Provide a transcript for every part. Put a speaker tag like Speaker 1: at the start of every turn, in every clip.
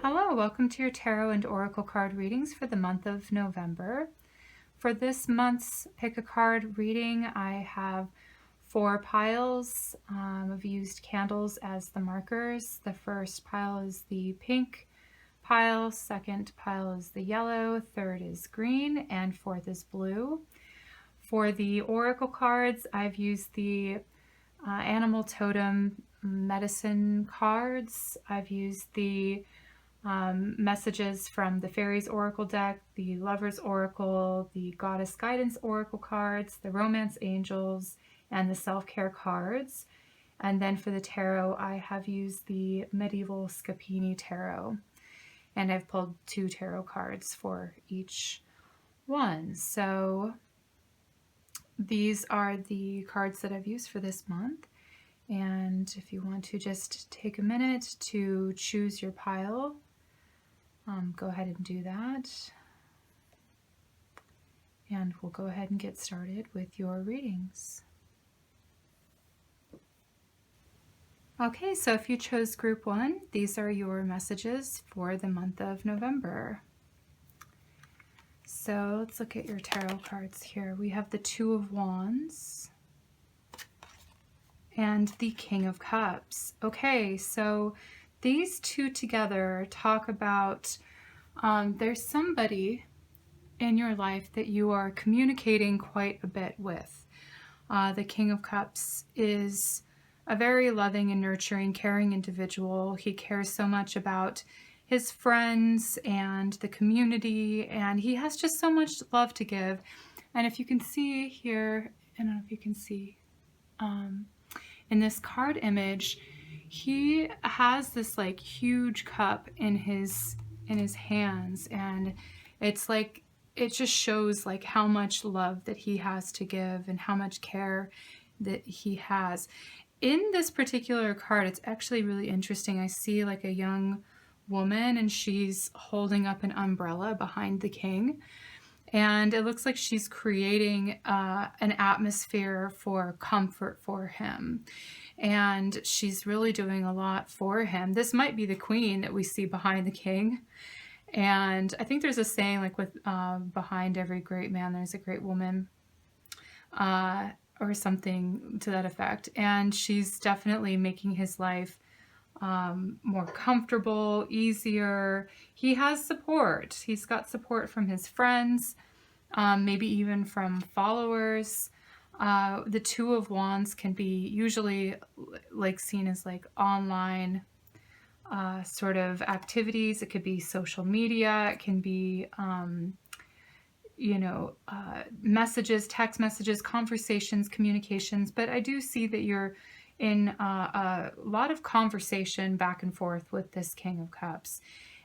Speaker 1: Hello, welcome to your tarot and oracle card readings for the month of November. For this month's pick a card reading, I have 4 piles. I've used candles as the markers. The first pile is the pink pile, second pile is the yellow, third is green, and fourth is blue. For the oracle cards, I've used the animal totem medicine cards. I've used the messages from the Fairies Oracle deck, the Lovers Oracle, the Goddess Guidance Oracle cards, the Romance Angels, and the Self-Care cards. And then for the tarot, I have used the Medieval Scapini Tarot. And I've pulled 2 tarot cards for each one. So these are the cards that I've used for this month. And if you want to just take a minute to choose your pile, go ahead and do that. And we'll go ahead and get started with your readings. Okay, so if you chose group 1, these are your messages for the month of November. So let's look at your tarot cards here. We have the 2 of Wands and the King of Cups. Okay, so these 2 together talk about there's somebody in your life that you are communicating quite a bit with. The King of Cups is a very loving and nurturing, caring individual. He cares so much about his friends and the community, and he has just so much love to give. And if you can see here, I don't know if you can see, in this card image, he has this like huge cup in his hands, and it's like it just shows like how much love that he has to give and how much care that he has. In this particular card, it's actually really interesting. I see like a young woman, and she's holding up an umbrella behind the king, and it looks like she's creating an atmosphere for comfort for him. And she's really doing a lot for him. This might be the queen that we see behind the king. And I think there's a saying like with behind every great man, there's a great woman, or something to that effect. And she's definitely making his life more comfortable, easier. He has support. He's got support from his friends, maybe even from followers. The 2 of Wands can be usually like seen as like online sort of activities. It could be social media. It can be, messages, text messages, conversations, communications. But I do see that you're in a lot of conversation back and forth with this King of Cups.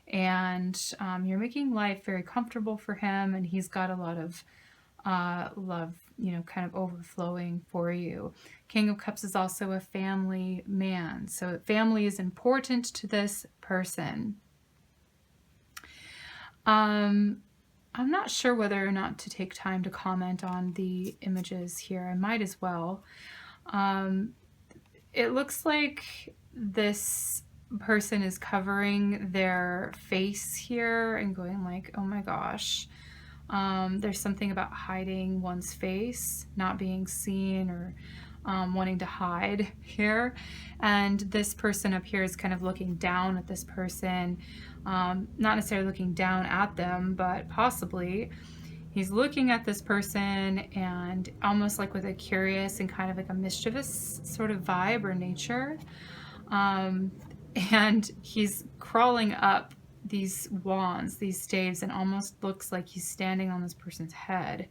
Speaker 1: And you're making life very comfortable for him, and he's got a lot of love, kind of overflowing for you. King of Cups is also a family man, so family is important to this person. I'm not sure whether or not to take time to comment on the images here. I might as well. It looks like this person is covering their face here and going like, oh my gosh. There's something about hiding one's face, not being seen, or wanting to hide here. And this person up here is kind of looking down at this person, not necessarily looking down at them, but possibly he's looking at this person and almost like with a curious and kind of like a mischievous sort of vibe or nature. And he's crawling up these wands, these staves, and almost looks like he's standing on this person's head.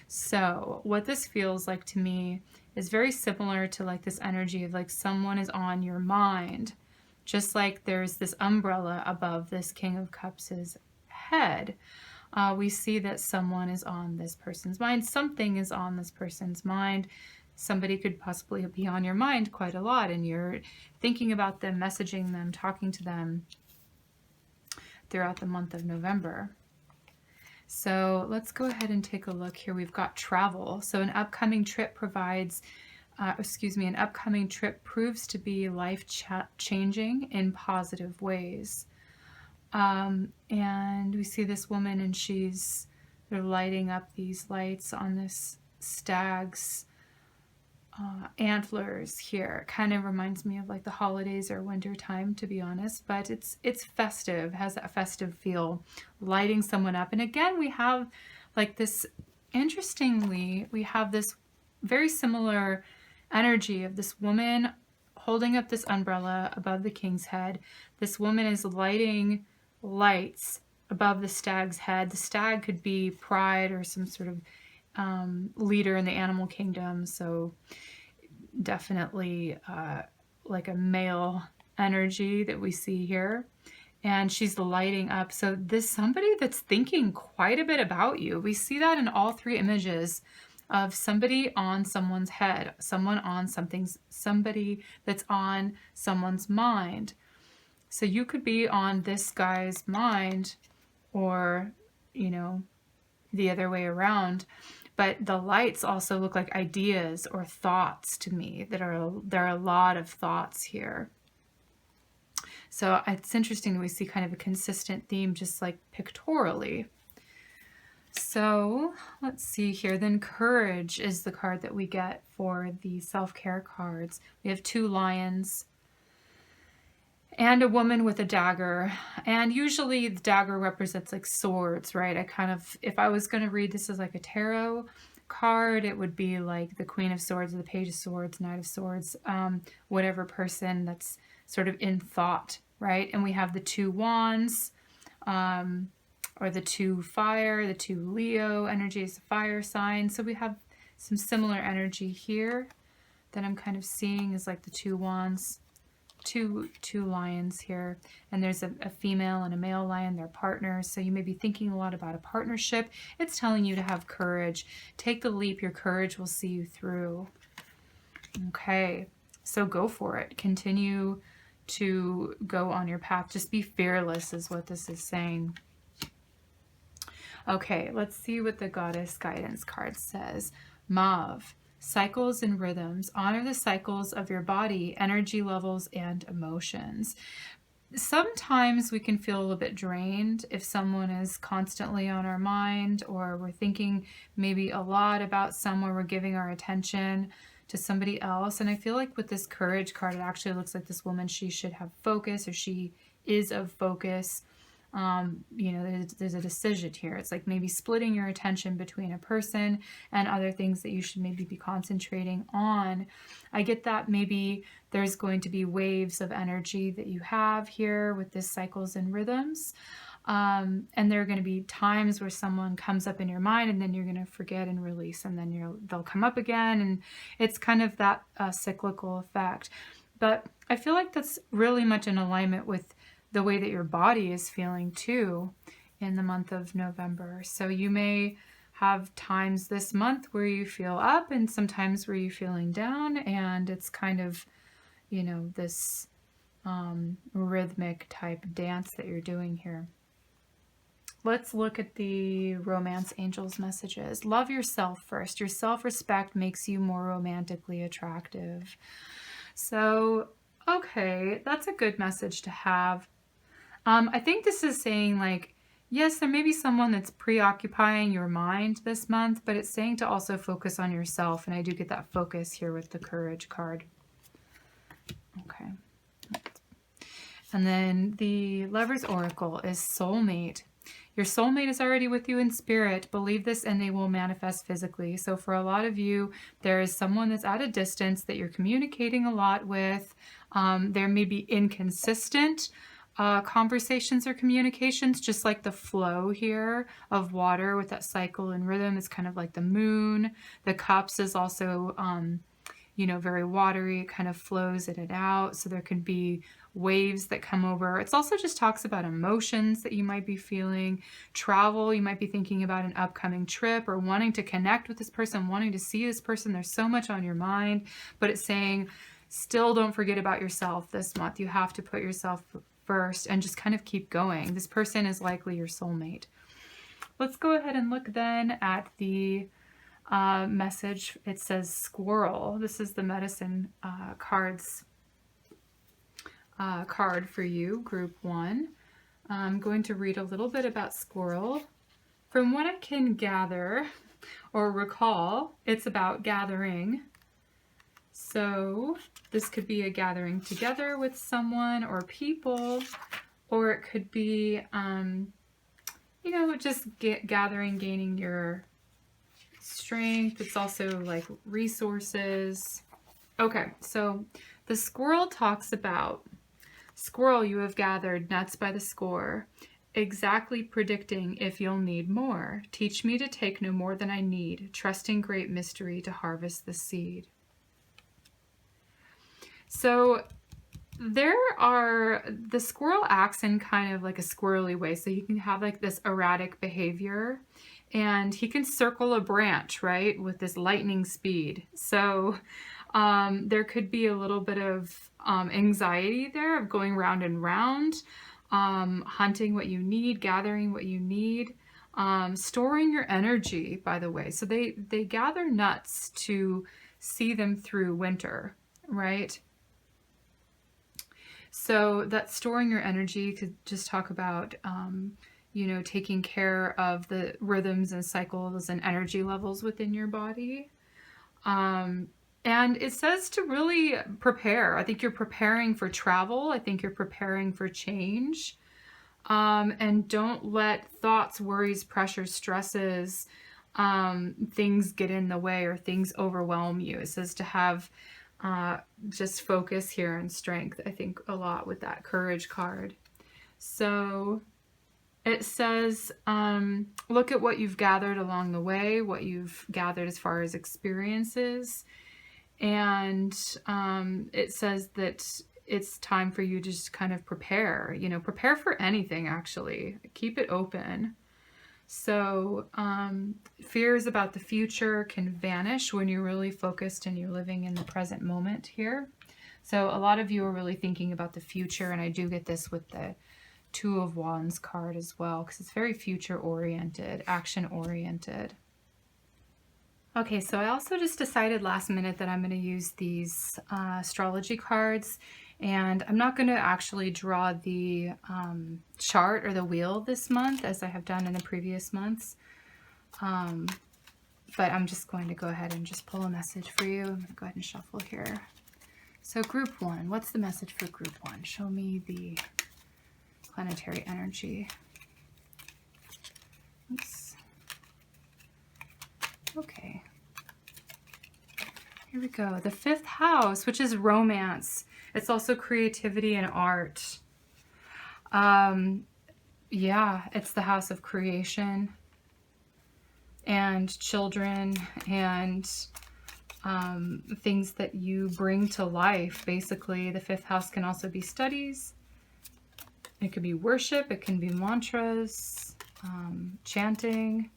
Speaker 1: So what this feels like to me is very similar to like this energy of like someone is on your mind, just like there's this umbrella above this King of Cups' head. We see that someone is on this person's mind. Something is on this person's mind. Somebody could possibly be on your mind quite a lot, and you're thinking about them, messaging them, talking to them throughout the month of November. So let's go ahead and take a look here. We've got travel. So an upcoming trip provides, an upcoming trip proves to be life-changing in positive ways. And we see this woman, and they're lighting up these lights on this stag's antlers here. It kind of reminds me of like the holidays or winter time, to be honest, but it's festive, has that festive feel, lighting someone up. And again, we have like this, interestingly, we have this very similar energy of this woman holding up this umbrella above the king's head. This woman is lighting lights above the stag's head. The stag could be pride or some sort of leader in the animal kingdom, so definitely like a male energy that we see here. And she's lighting up, so this somebody that's thinking quite a bit about you. We see that in all three images of somebody on someone's head, someone on somebody that's on someone's mind. So you could be on this guy's mind, or the other way around. But the lights also look like ideas or thoughts to me. There are a lot of thoughts here. So it's interesting that we see kind of a consistent theme, just like pictorially. So let's see here. Then courage is the card that we get for the self-care cards. We have 2 lions and a woman with a dagger. And usually the dagger represents like swords, right? If I was going to read this as like a tarot card, it would be like the Queen of Swords, the Page of Swords, Knight of Swords, whatever person that's sort of in thought, right? And we have the 2 wands, or the 2 fire, the 2 Leo energy is the fire sign. So we have some similar energy here that I'm kind of seeing is like the 2 wands. Two lions here, and there's a female and a male lion. They're partners, so you may be thinking a lot about a partnership. It's telling you to have courage. Take the leap. Your courage will see you through. Okay, so go for it. Continue to go on your path. Just be fearless is what this is saying. Okay, let's see what the Goddess Guidance card says. Mauve. Cycles and rhythms. Honor the cycles of your body, energy levels, and emotions. Sometimes we can feel a little bit drained if someone is constantly on our mind, or we're thinking maybe a lot about someone, we're giving our attention to somebody else. And I feel like with this courage card, it actually looks like this woman, she should have focus, or she is of focus. There's a decision here. It's like maybe splitting your attention between a person and other things that you should maybe be concentrating on. I get that maybe there's going to be waves of energy that you have here with this cycles and rhythms. And there are going to be times where someone comes up in your mind, and then you're going to forget and release, and then they'll come up again. And it's kind of that cyclical effect. But I feel like that's really much in alignment with the way that your body is feeling too in the month of November. So you may have times this month where you feel up, and sometimes where you're feeling down, and it's kind of, this rhythmic type dance that you're doing here. Let's look at the romance angels messages. Love yourself first. Your self-respect makes you more romantically attractive. So, okay, that's a good message to have. I think this is saying like, yes, there may be someone that's preoccupying your mind this month, but it's saying to also focus on yourself. And I do get that focus here with the courage card. Okay. And then the Lover's Oracle is soulmate. Your soulmate is already with you in spirit. Believe this and they will manifest physically. So for a lot of you, there is someone that's at a distance that you're communicating a lot with. There may be inconsistent conversations or communications, just like the flow here of water with that cycle and rhythm. It's kind of like the moon. The cups is also, very watery. It kind of flows in and out. So there can be waves that come over. It's also just talks about emotions that you might be feeling. Travel, you might be thinking about an upcoming trip or wanting to connect with this person, wanting to see this person. There's so much on your mind, but it's saying still don't forget about yourself this month. You have to put yourself first and just kind of keep going. This person is likely your soulmate. let's go ahead and look then at the message. It says squirrel. This is the medicine card for you, group 1. I'm going to read a little bit about squirrel. From what I can gather or recall, it's about gathering. So this could be a gathering together with someone or people, or it could be, you know, just gathering, gaining your strength. It's also like resources. Okay, so the squirrel talks about, squirrel, you have gathered nuts by the score, exactly predicting if you'll need more. Teach me to take no more than I need, trusting great mystery to harvest the seed. So the squirrel acts in kind of like a squirrely way. So he can have like this erratic behavior, and he can circle a branch, right, with this lightning speed. So there could be a little bit of anxiety there of going round and round, hunting what you need, gathering what you need, storing your energy, by the way. So they gather nuts to see them through winter, right? So that storing your energy could just talk about, you know, taking care of the rhythms and cycles and energy levels within your body. And it says to really prepare. I think you're preparing for travel. I think you're preparing for change. And don't let thoughts, worries, pressures, stresses, things get in the way or things overwhelm you. It says to have just focus here and strength, I think, a lot with that courage card. So it says, look at what you've gathered along the way, what you've gathered as far as experiences. And it says that it's time for you to just kind of prepare, you know, prepare for anything, actually. Keep it open. So fears about the future can vanish when you're really focused and you're living in the present moment here. So a lot of you are really thinking about the future, and I do get this with the Two of Wands card as well, because it's very future oriented, action oriented. Okay, so I also just decided last minute that I'm going to use these astrology cards, and I'm not going to actually draw the chart or the wheel this month as I have done in the previous months, but I'm just going to go ahead and just pull a message for you. I'm going to go ahead and shuffle here. So group 1, what's the message for group 1? Show me the planetary energy. Oops. Okay. Here we go. The 5th house, which is romance. It's also creativity and art. Yeah, it's the house of creation and children and things that you bring to life. Basically, the 5th house can also be studies. It could be worship. It can be mantras, chanting.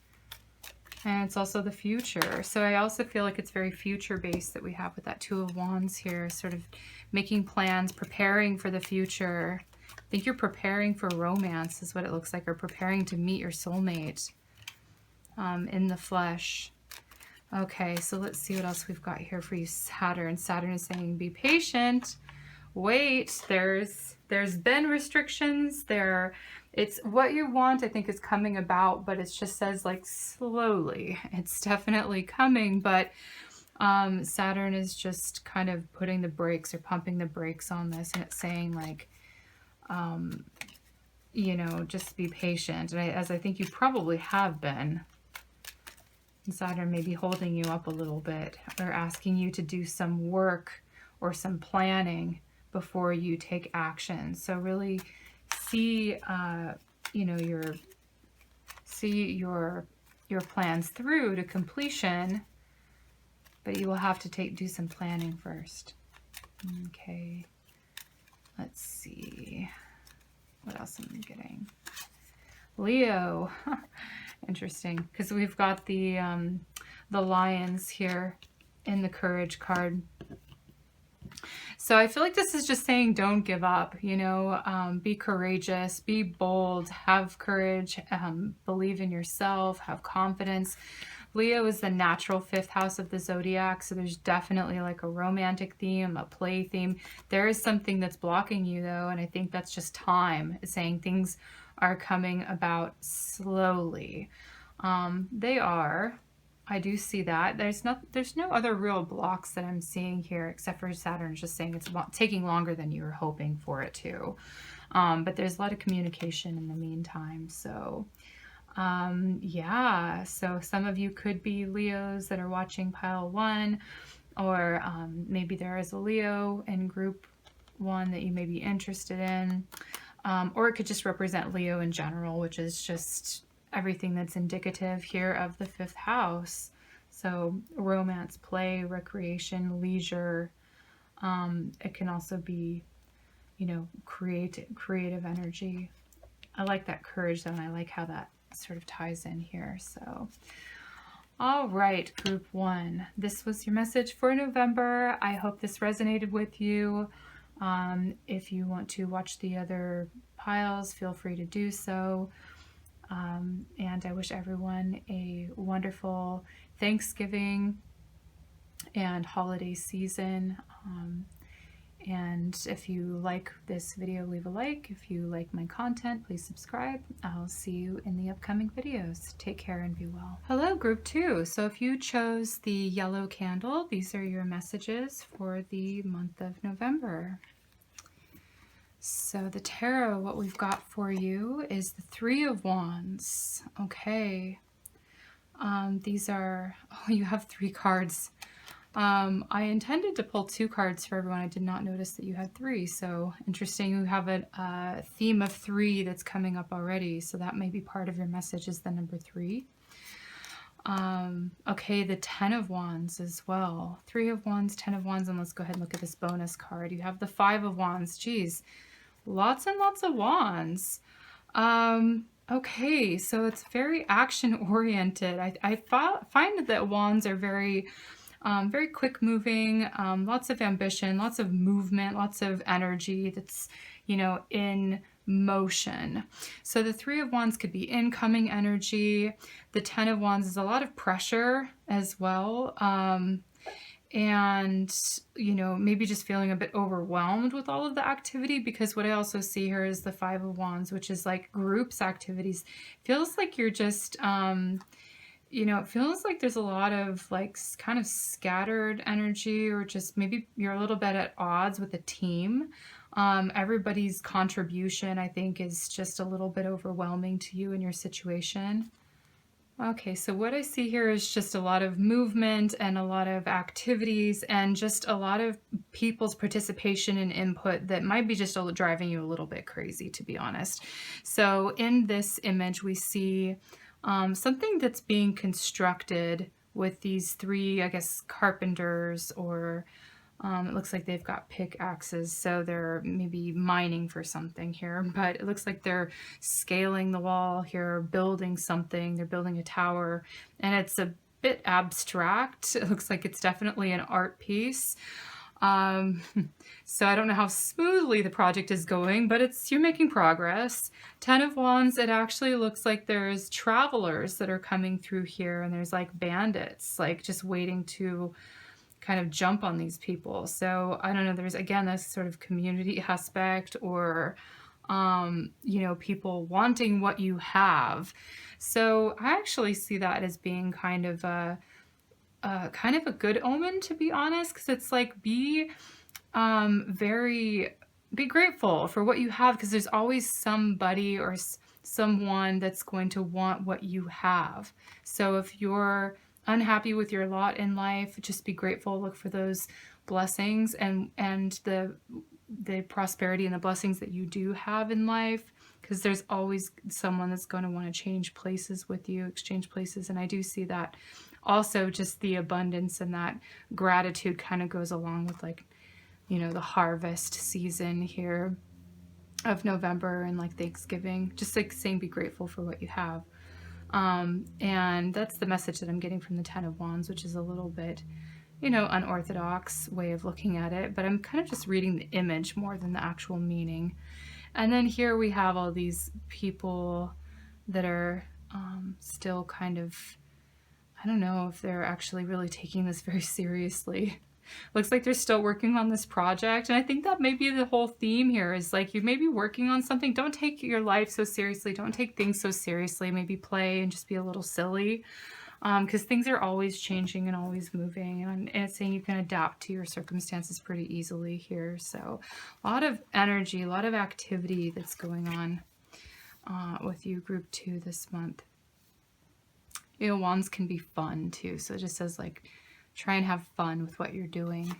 Speaker 1: And it's also the future. So I also feel like it's very future-based that we have with that Two of Wands here, sort of making plans, preparing for the future. I think you're preparing for romance is what it looks like, or preparing to meet your soulmate in the flesh. Okay, so let's see what else we've got here for you, Saturn. Saturn is saying, be patient. Wait, there's been restrictions there. It's what you want, I think, is coming about, but it just says like slowly. It's definitely coming, but Saturn is just kind of putting the brakes or pumping the brakes on this, and it's saying like, you know, just be patient. And as I think you probably have been. Saturn may be holding you up a little bit or asking you to do some work or some planning before you take action. So really see, you know, your plans through to completion, but you will have to do some planning first. Okay, let's see what else am I getting. Leo. Interesting, because we've got the lions here in the courage card. So I feel like this is just saying don't give up, you know, be courageous, be bold, have courage, believe in yourself, have confidence. Leo is the natural fifth house of the zodiac, so there's definitely like a romantic theme, a play theme. There is something that's blocking you though, and I think that's just time. It's saying things are coming about slowly. They are. I do see that. There's no other real blocks that I'm seeing here except for Saturn just saying it's taking longer than you were hoping for it to. But there's a lot of communication in the meantime. So yeah, so some of you could be Leos that are watching pile one, or maybe there is a Leo in group one that you may be interested in. Or it could just represent Leo in general, which is just everything that's indicative here of the fifth house. So romance, play, recreation, leisure. It can also be, you know, creative energy. I like that courage though, and I like how that sort of ties in here. So all right, group one, this was your message for November. I hope this resonated with you. If you want to watch the other piles, feel free to do so. And I wish everyone a wonderful Thanksgiving and holiday season. And if you like this video, leave a like. If you like my content, please subscribe. I'll see you in the upcoming videos. Take care and be well. Hello, group two. So if you chose the yellow candle, these are your messages for the month of November. So the tarot, what we've got for you is the Three of Wands. Okay. These are, oh, you have 3 cards. I intended to pull 2 cards for everyone. I did not notice that you had 3. So interesting. You have a theme of 3 that's coming up already. So that may be part of your message is the number 3. Okay, the 10 of Wands as well. 3 of Wands, 10 of Wands, and let's go ahead and look at this bonus card. You have the 5 of Wands. Geez, lots and lots of wands. Okay, so it's very action oriented. I find that wands are very quick moving, lots of ambition, lots of movement, lots of energy that's, you know, in motion. So the 3 of Wands could be incoming energy. The 10 of Wands is a lot of pressure as well. And, you know, maybe just feeling a bit overwhelmed with all of the activity, because what I also see here is the 5 of Wands, which is like groups activities. Feels like you're just, you know, it feels like there's a lot of like kind of scattered energy, or just maybe you're a little bit at odds with the team. Everybody's contribution, I think, is just a little bit overwhelming to you in your situation. Okay, so what I see here is just a lot of movement and a lot of activities and just a lot of people's participation and input that might be just driving you a little bit crazy, to be honest. So in this image, we see something that's being constructed with these 3, I guess, carpenters, or it looks like they've got pickaxes, so they're maybe mining for something here, but it looks like they're scaling the wall here, building something. They're building a tower, and it's a bit abstract. It looks like it's definitely an art piece. So I don't know how smoothly the project is going, but you're making progress. 10 of Wands, it actually looks like there's travelers that are coming through here, and there's like bandits, like just waiting to kind of jump on these people. So I don't know, there's again this sort of community aspect, or you know, people wanting what you have. So I actually see that as being kind of a good omen, to be honest, because it's like be grateful for what you have, because there's always somebody or someone that's going to want what you have. So if you're unhappy with your lot in life, just be grateful, look for those blessings and the prosperity and the blessings that you do have in life, because there's always someone that's going to want to change places with you, exchange places. And I do see that also, just the abundance and that gratitude kind of goes along with, like, you know, the harvest season here of November and like Thanksgiving, just like saying be grateful for what you have. And that's the message that I'm getting from the 10 of Wands, which is a little bit unorthodox way of looking at it, but I'm kind of just reading the image more than the actual meaning. And then here we have all these people that are still kind of, I don't know if they're actually really taking this very seriously. Looks like they're still working on this project. And I think that may be the whole theme here is like you may be working on something. Don't take your life so seriously. Don't take things so seriously. Maybe play and just be a little silly. Because things are always changing and always moving. And it's saying you can adapt to your circumstances pretty easily here. So a lot of energy, a lot of activity that's going on with you, group 2 this month. Wands can be fun too. So it just says like, try and have fun with what you're doing.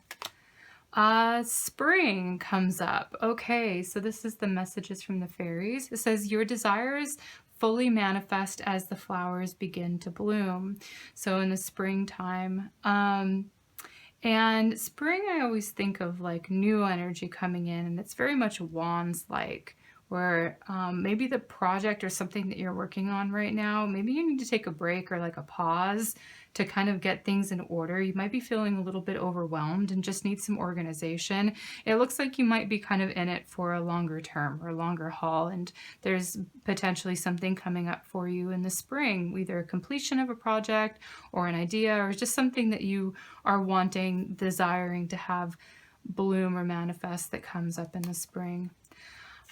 Speaker 1: Spring comes up. Okay, so this is the messages from the fairies. It says your desires fully manifest as the flowers begin to bloom. So in the springtime, and spring I always think of like new energy coming in, and it's very much wands like, where maybe the project or something that you're working on right now, maybe you need to take a break or like a pause to kind of get things in order. You might be feeling a little bit overwhelmed and just need some organization. It looks like you might be kind of in it for a longer term or a longer haul, and there's potentially something coming up for you in the spring, either a completion of a project or an idea or just something that you are wanting, desiring to have bloom or manifest that comes up in the spring.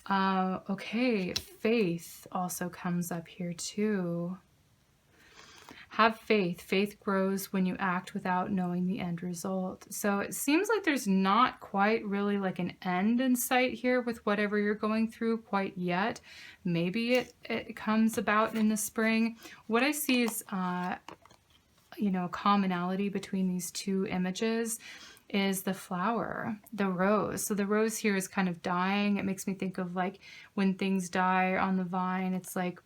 Speaker 1: Okay, faith also comes up here too. Have faith. Faith grows when you act without knowing the end result. So it seems like there's not quite really like an end in sight here with whatever you're going through quite yet. Maybe it comes about in the spring. What I see is, a commonality between these two images is the flower, the rose. So the rose here is kind of dying. It makes me think of like when things die on the vine, it's like,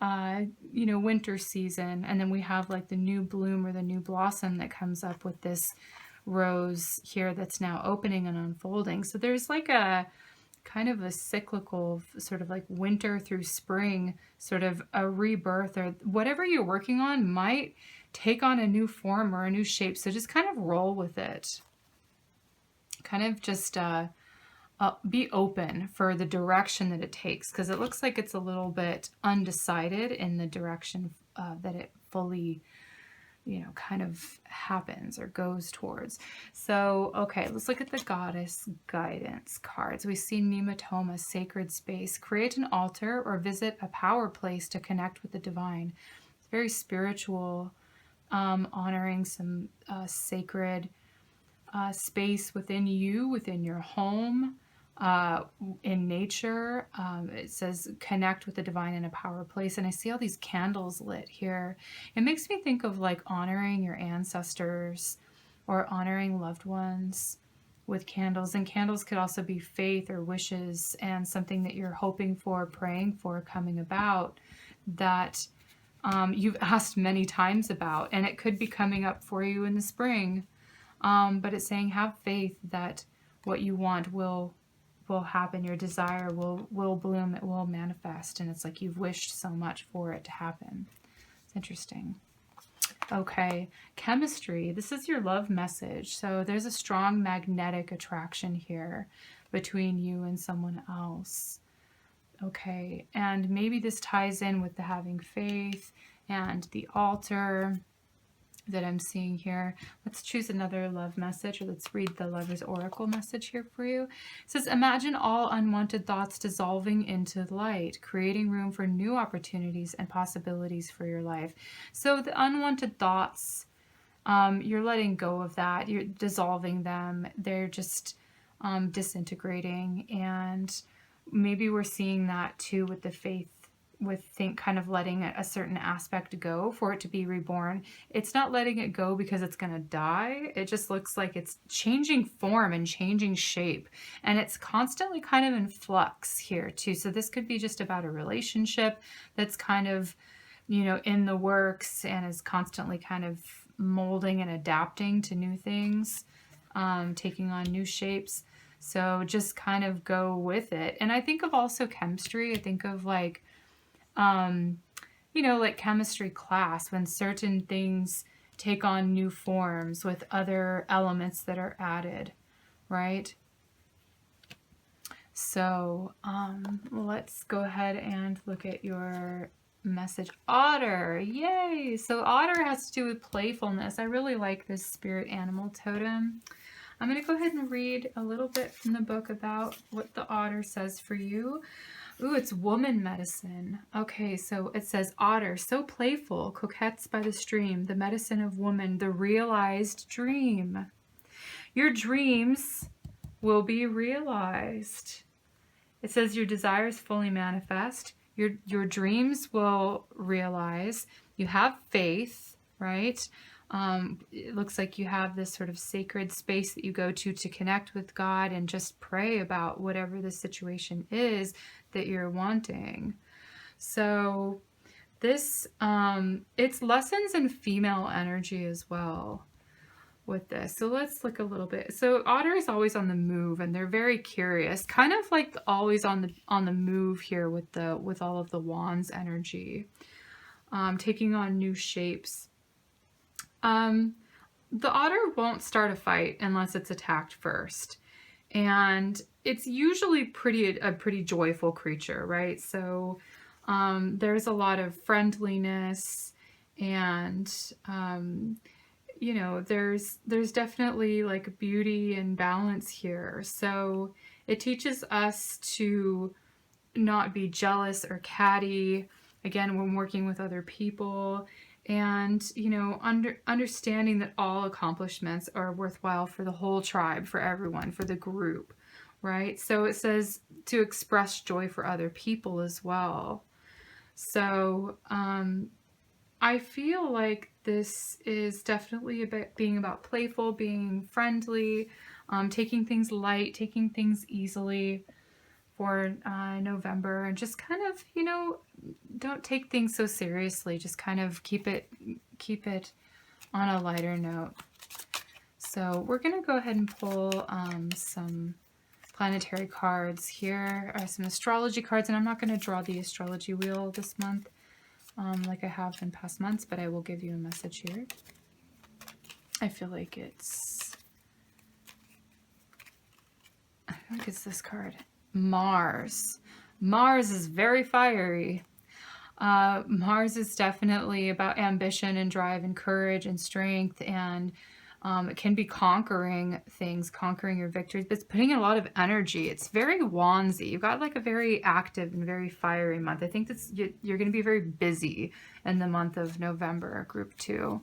Speaker 1: winter season. And then we have like the new bloom or the new blossom that comes up with this rose here that's now opening and unfolding. So there's like a kind of a cyclical sort of like winter through spring, sort of a rebirth, or whatever you're working on might take on a new form or a new shape. So just kind of roll with it. Kind of just be open for the direction that it takes, because it looks like it's a little bit undecided in the direction that it fully, kind of happens or goes towards. So, okay, let's look at the goddess guidance cards. We see Nematoma, sacred space. Create an altar or visit a power place to connect with the divine. It's very spiritual, honoring some sacred space within you, within your home, in nature. It says connect with the divine in a power place. And I see all these candles lit here. It makes me think of like honoring your ancestors or honoring loved ones with candles. And candles could also be faith or wishes and something that you're hoping for, praying for, coming about, that you've asked many times about. And it could be coming up for you in the spring. But it's saying have faith that what you want will happen. Your desire will bloom. It will manifest. And it's like you've wished so much for it to happen. It's interesting. Okay, chemistry. This is your love message. So there's a strong magnetic attraction here between you and someone else. Okay, and maybe this ties in with the having faith and the altar that I'm seeing here. Let's choose another love message, or let's read the Lover's Oracle message here for you. It says, imagine all unwanted thoughts dissolving into light, creating room for new opportunities and possibilities for your life. So the unwanted thoughts, you're letting go of that. You're dissolving them. They're just disintegrating. And maybe we're seeing that too with the faith, kind of letting a certain aspect go for it to be reborn. It's not letting it go because it's going to die. It just looks like it's changing form and changing shape. And it's constantly kind of in flux here too. So this could be just about a relationship that's kind of, in the works and is constantly kind of molding and adapting to new things, taking on new shapes. So just kind of go with it. And I think of also chemistry. I think of like, like chemistry class, when certain things take on new forms with other elements that are added, right? So let's go ahead and look at your message. Otter, yay! So otter has to do with playfulness. I really like this spirit animal totem. I'm going to go ahead and read a little bit from the book about what the otter says for you. Ooh, it's woman medicine. Okay, so it says, otter, so playful, coquettes by the stream, the medicine of woman, the realized dream. Your dreams will be realized. It says your desires fully manifest. Your dreams will realize. You have faith, right? It looks like you have this sort of sacred space that you go to connect with God and just pray about whatever the situation is that you're wanting. So this, it's lessons in female energy as well with this. So let's look a little bit. So otter is always on the move, and they're very curious, kind of like always on the move here with all of the wands energy, taking on new shapes. The otter won't start a fight unless it's attacked first. And it's usually a pretty joyful creature, right? So there's a lot of friendliness, and you know, there's definitely like beauty and balance here. So it teaches us to not be jealous or catty, again, when working with other people. And, you know, understanding that all accomplishments are worthwhile for the whole tribe, for everyone, for the group, right? So it says to express joy for other people as well. So I feel like this is definitely about playful, being friendly, taking things light, taking things easily for November, and just kind of, you know, don't take things so seriously. Just kind of keep it on a lighter note. So we're gonna go ahead and pull some planetary cards here, some astrology cards, and I'm not gonna draw the astrology wheel this month like I have in past months, but I will give you a message here. I feel like it's this card. Mars. Mars is very fiery. Mars is definitely about ambition and drive and courage and strength, and it can be conquering things, conquering your victories, but it's putting in a lot of energy. It's very wandsy. You've got like a very active and very fiery month. I think that's, you're going to be very busy in the month of November, group 2.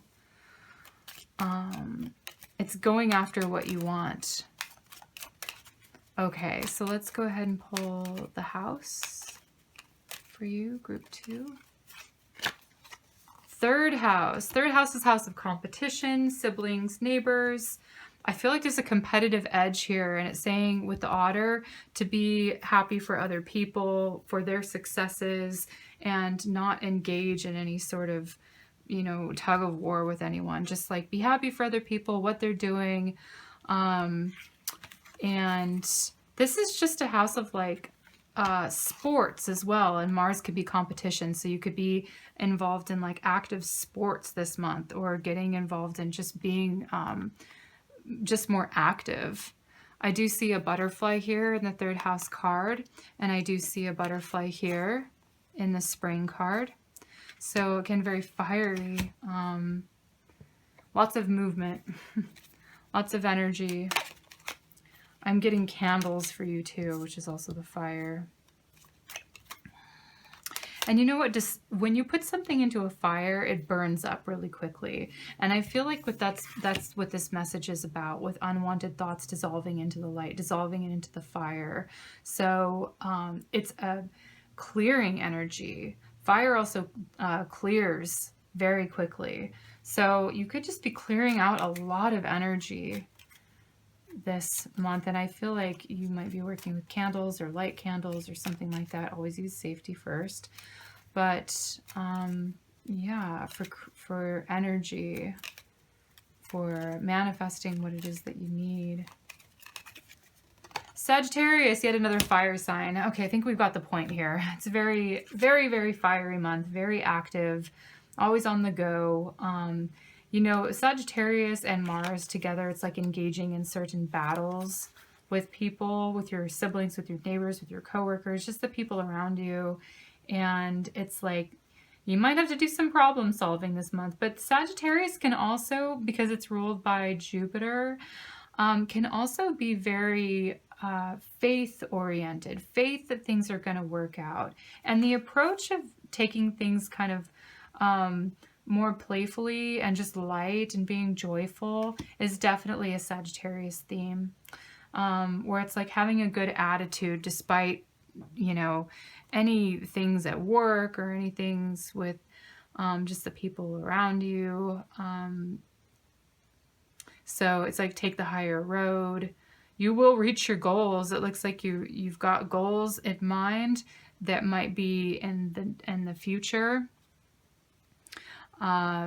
Speaker 1: It's going after what you want. Okay, so let's go ahead and pull the house for you, group 2. Third house. Third house is house of competition, siblings, neighbors. I feel like there's a competitive edge here, and it's saying with the otter to be happy for other people, for their successes, and not engage in any sort of, you know, tug of war with anyone. Just like be happy for other people, what they're doing. And this is just a house of like sports as well, and Mars could be competition, so you could be involved in like active sports this month, or getting involved in just being just more active. I do see a butterfly here in the third house card, and I do see a butterfly here in the spring card. So again, very fiery, lots of movement, lots of energy. I'm getting candles for you too, which is also the fire. And you know what, just when you put something into a fire, it burns up really quickly. And I feel like that's what this message is about, with unwanted thoughts dissolving into the light, dissolving it into the fire. So it's a clearing energy. Fire also clears very quickly. So you could just be clearing out a lot of energy this month, and I feel like you might be working with candles or light candles or something like that. Always use safety first, but yeah, for energy, for manifesting what it is that you need. Sagittarius, yet another fire sign. Okay, I think we've got the point here. It's a very, very, very fiery month, very active, always on the go. You know, Sagittarius and Mars together, it's like engaging in certain battles with people, with your siblings, with your neighbors, with your coworkers, just the people around you. And it's like, you might have to do some problem solving this month. But Sagittarius can also, because it's ruled by Jupiter, can also be very faith-oriented, faith that things are going to work out. And the approach of taking things kind of more playfully and just light and being joyful is definitely a Sagittarius theme, where it's like having a good attitude despite, you know, any things at work or any things with just the people around you. So it's like, take the higher road. You will reach your goals. It looks like you've got goals in mind that might be in the future,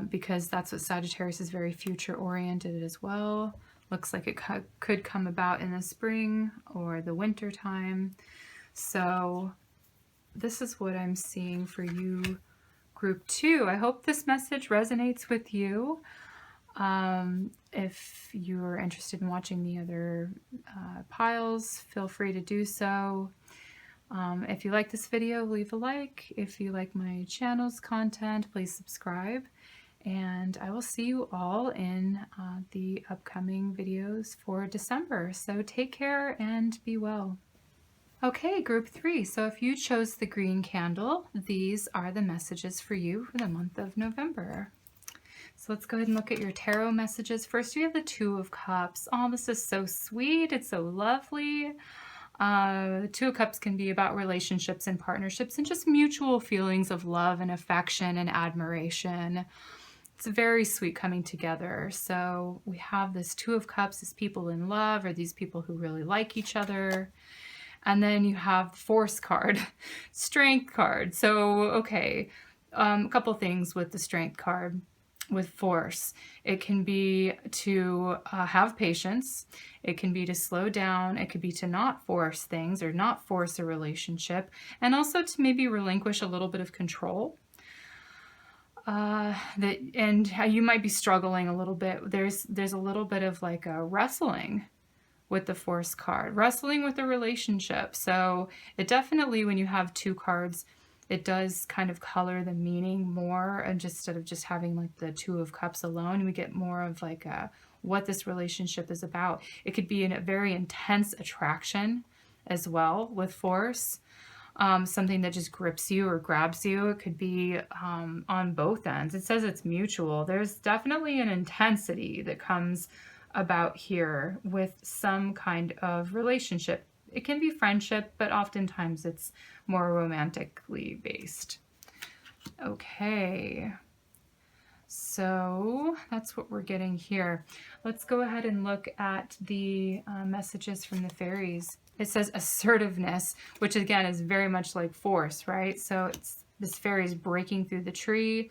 Speaker 1: because that's what Sagittarius is, very future oriented as well. Looks like it could come about in the spring or the winter time. So this is what I'm seeing for you, group 2. I hope this message resonates with you. If you're interested in watching the other piles, feel free to do so. If you like this video, leave a like. If you like my channel's content, please subscribe. And I will see you all in the upcoming videos for December. So take care and be well. Okay, group 3. So if you chose the green candle, these are the messages for you for the month of November. So let's go ahead and look at your tarot messages. First, we have the Two of Cups. Oh, this is so sweet. It's so lovely. The Two of Cups can be about relationships and partnerships and just mutual feelings of love and affection and admiration. It's very sweet coming together. So we have this Two of Cups as people in love, or these people who really like each other. And then you have the Force card, Strength card. So, okay, a couple things with the Strength card. With Force, it can be to have patience, it can be to slow down, it could be to not force things or not force a relationship, and also to maybe relinquish a little bit of control. And you might be struggling a little bit. There's a little bit of like a wrestling with the Force card, wrestling with the relationship. So it definitely, when you have two cards, it does kind of color the meaning more, and just instead of just having like the Two of Cups alone, we get more of like what this relationship is about. It could be a very intense attraction as well with Force, something that just grips you or grabs you. It could be on both ends. It says it's mutual. There's definitely an intensity that comes about here with some kind of relationship. It can be friendship, but oftentimes it's more romantically based. Okay, so that's what we're getting here. Let's go ahead and look at the messages from the fairies. It says assertiveness, which again is very much like Force, right? So it's this fairy's breaking through the tree.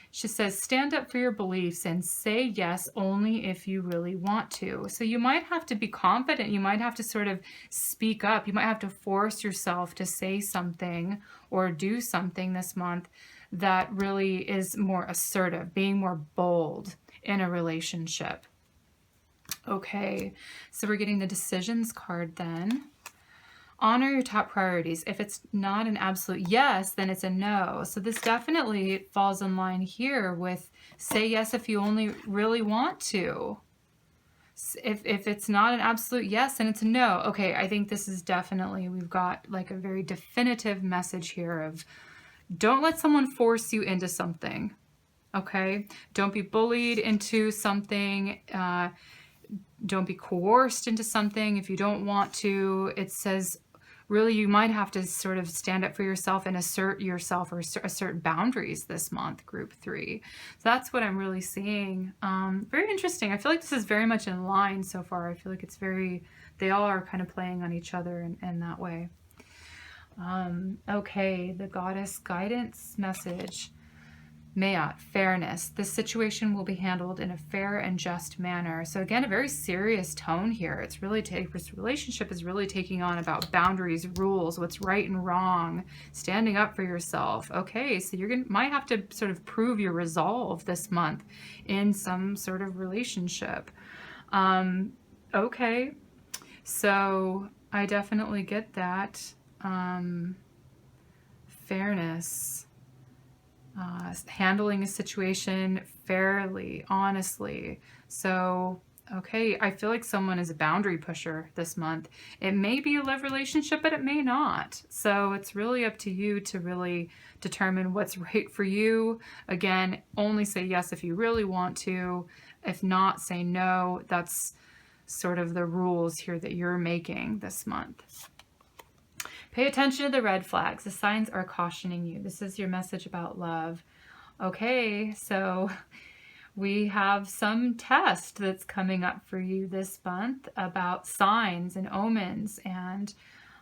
Speaker 1: She says, stand up for your beliefs and say yes only if you really want to. So you might have to be confident. You might have to sort of speak up. You might have to force yourself to say something or do something this month that really is more assertive, being more bold in a relationship. Okay, so we're getting the decisions card then. Honor your top priorities. If it's not an absolute yes, then it's a no. So this definitely falls in line here with say yes if you only really want to. If it's not an absolute yes, then it's a no. Okay, I think this is definitely, we've got like a very definitive message here of don't let someone force you into something. Okay, don't be bullied into something. Don't be coerced into something if you don't want to. It says really you might have to sort of stand up for yourself and assert yourself or assert boundaries this month, group 3. So that's what I'm really seeing. Very interesting. I feel like this is very much in line so far. I feel like it's very, they all are kind of playing on each other in that way. Okay, the Goddess guidance message. Mayat, fairness. This situation will be handled in a fair and just manner. So again, a very serious tone here. It's really this relationship is really taking on about boundaries, rules, what's right and wrong, standing up for yourself. Okay, so you're might have to sort of prove your resolve this month in some sort of relationship. Okay, so I definitely get that. Fairness. Handling a situation fairly, honestly. So, okay, I feel like someone is a boundary pusher this month. It may be a love relationship, but it may not. So it's really up to you to really determine what's right for you. Again, only say yes if you really want to. If not, say no. That's sort of the rules here that you're making this month. Pay attention to the red flags. The signs are cautioning you. This is your message about love. Okay, so we have some test that's coming up for you this month about signs and omens and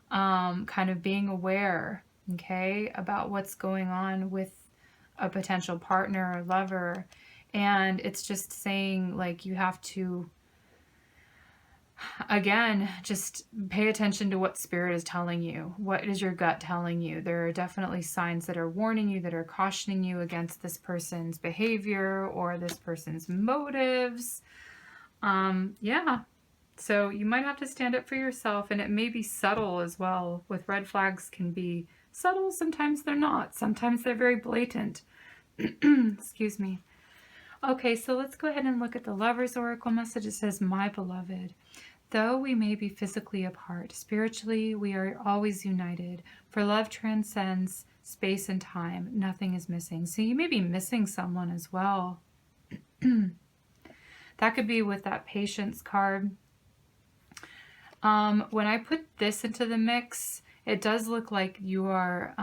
Speaker 1: kind of being aware, okay, about what's going on with a potential partner or lover. And it's just saying, like, you have to, again, just pay attention to what spirit is telling you. What is your gut telling you? There are definitely signs that are warning you, that are cautioning you against this person's behavior or this person's motives. Yeah. So you might have to stand up for yourself, and it may be subtle as well. With red flags can be subtle. Sometimes they're not. Sometimes they're very blatant. Excuse me. Okay, so let's go ahead and look at the Lover's Oracle message. It says, my beloved, though we may be physically apart, spiritually we are always united, for love transcends space and time. Nothing is missing. So you may be missing someone as well. That could be with that patience card. When I put this into the mix, it does look like you are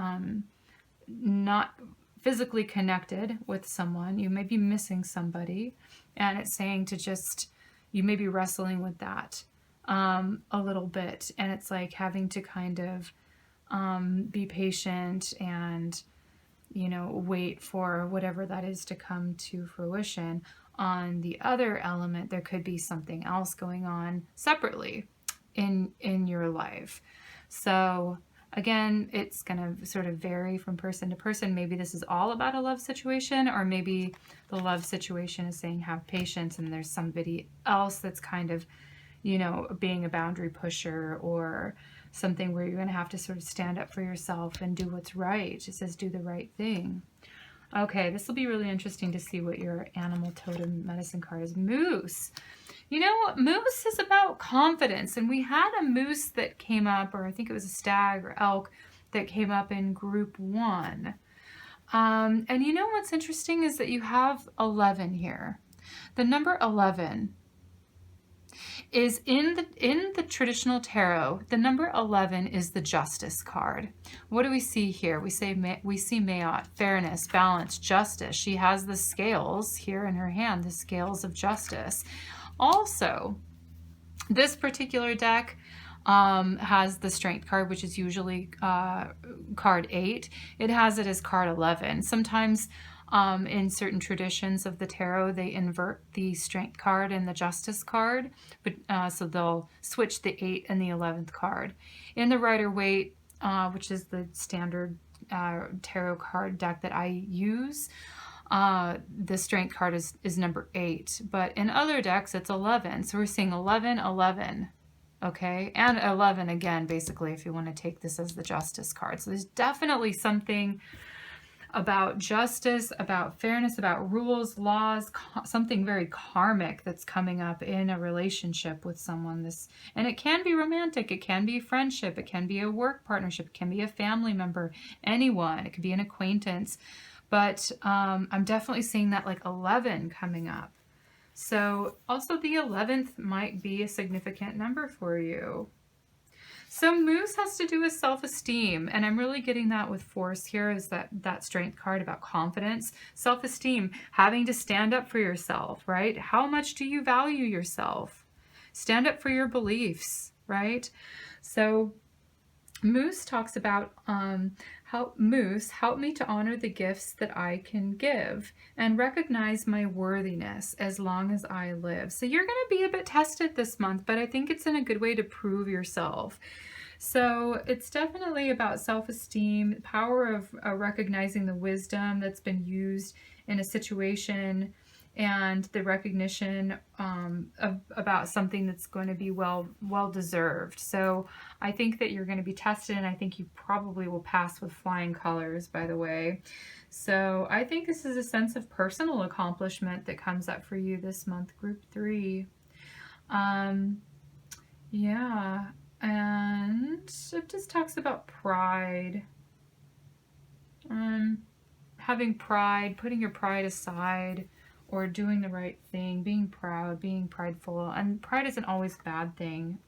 Speaker 1: not physically connected with someone. You may be missing somebody, and it's saying to just, you may be wrestling with that a little bit, and it's like having to kind of be patient and, you know, wait for whatever that is to come to fruition. On the other element, there could be something else going on separately in your life. So again, it's going to sort of vary from person to person. Maybe this is all about a love situation, or maybe the love situation is saying have patience and there's somebody else that's kind of, you know, being a boundary pusher, or something where you're going to have to sort of stand up for yourself and do what's right. It says do the right thing. Okay, this will be really interesting to see what your animal totem medicine card is. Moose. You know, moose is about confidence, and we had a moose that came up, or I think it was a stag or elk that came up in group 1. And you know what's interesting is that you have 11 here. The number 11 is in the traditional tarot. The number 11 is the Justice card. What do we see here? We see Mayat, fairness, balance, justice. She has the scales here in her hand, the scales of justice. Also, this particular deck has the Strength card, which is usually card 8. It has it as card 11. Sometimes in certain traditions of the tarot, they invert the Strength card and the Justice card, but so they'll switch the 8 and the 11th card. In the Rider-Waite, which is the standard tarot card deck that I use, the Strength card is number 8, but in other decks it's 11. So we're seeing 11, 11, okay, and 11 again, basically, if you want to take this as the Justice card. So there's definitely something about justice, about fairness, about rules, laws, something very karmic that's coming up in a relationship with someone. And it can be romantic, it can be friendship, it can be a work partnership, it can be a family member, anyone, it could be an acquaintance. But I'm definitely seeing that like 11 coming up. So also the 11th might be a significant number for you. So Moose has to do with self-esteem, and I'm really getting that with Force here, is that Strength card about confidence, self-esteem, having to stand up for yourself, right? How much do you value yourself? Stand up for your beliefs, right? So Moose talks about help me to honor the gifts that I can give and recognize my worthiness as long as I live. So you're going to be a bit tested this month, but I think it's in a good way to prove yourself. So it's definitely about self-esteem, power of recognizing the wisdom that's been used in a situation, and the recognition about something that's going to be well deserved. So I think that you're going to be tested, and I think you probably will pass with flying colors, by the way. So I think this is a sense of personal accomplishment that comes up for you this month, group 3. Yeah, and it just talks about pride. Having pride, putting your pride aside, or doing the right thing, being proud, being prideful. And pride isn't always a bad thing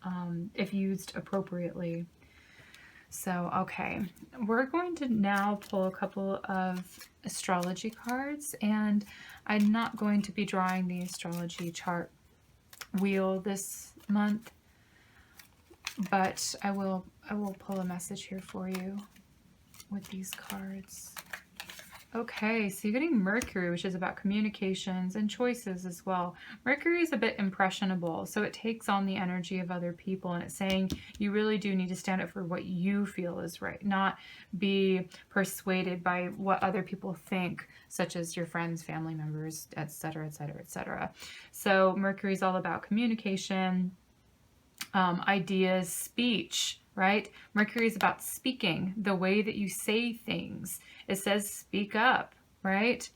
Speaker 1: if used appropriately. So, okay, we're going to now pull a couple of astrology cards, and I'm not going to be drawing the astrology chart wheel this month, but I will pull a message here for you with these cards. Okay, so you're getting Mercury, which is about communications and choices as well. Mercury is a bit impressionable, so it takes on the energy of other people, and it's saying you really do need to stand up for what you feel is right, not be persuaded by what other people think, such as your friends, family members, etc., etc., etc. So Mercury is all about communication, ideas, speech, right? Mercury is about speaking, the way that you say things. It says speak up, right?